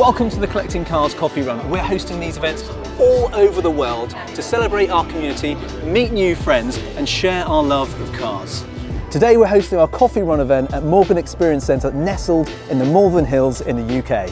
Welcome to the Collecting Cars Coffee Run. We're hosting these events all over the world to celebrate our community, meet new friends and share our love of cars. Today we're hosting our Coffee Run event at Malvern Experience Centre, nestled in the Malvern Hills in the UK.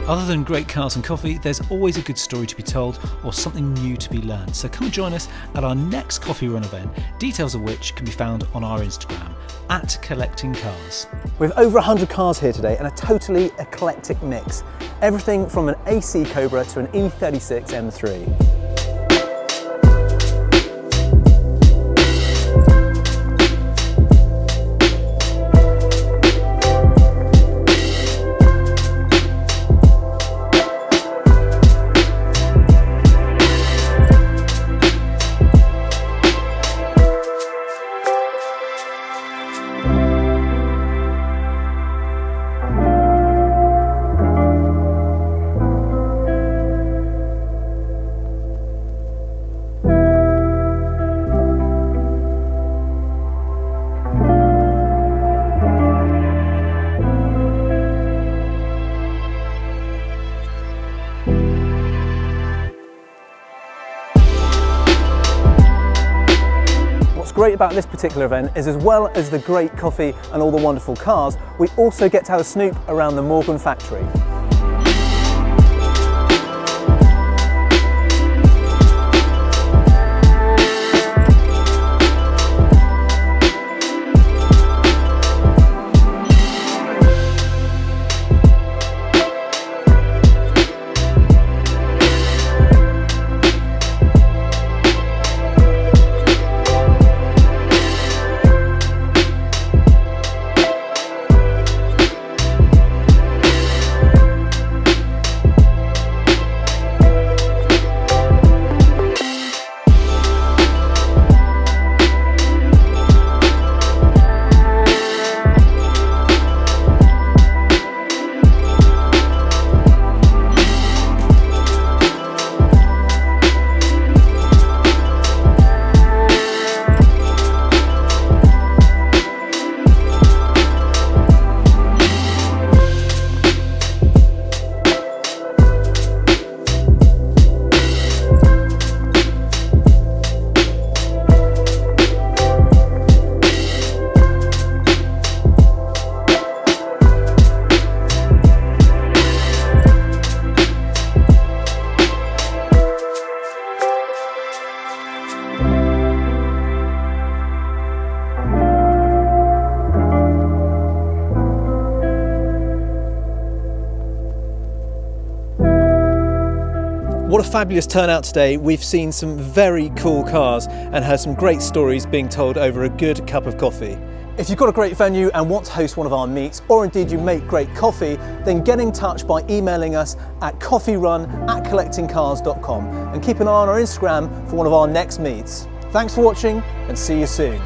Other than great cars and coffee, there's always a good story to be told or something new to be learned. So come join us at our next Coffee Run event, details of which can be found on our Instagram, @collectingcars. We have over 100 cars here today and a totally eclectic mix. Everything from an AC Cobra to an E36 M3. What's great about this particular event is, as well as the great coffee and all the wonderful cars, we also get to have a snoop around the Malvern factory. What a fabulous turnout today. We've seen some very cool cars and heard some great stories being told over a good cup of coffee. If you've got a great venue and want to host one of our meets, or indeed you make great coffee, then get in touch by emailing us at coffeerun@collectingcars.com and keep an eye on our Instagram for one of our next meets. Thanks for watching and see you soon.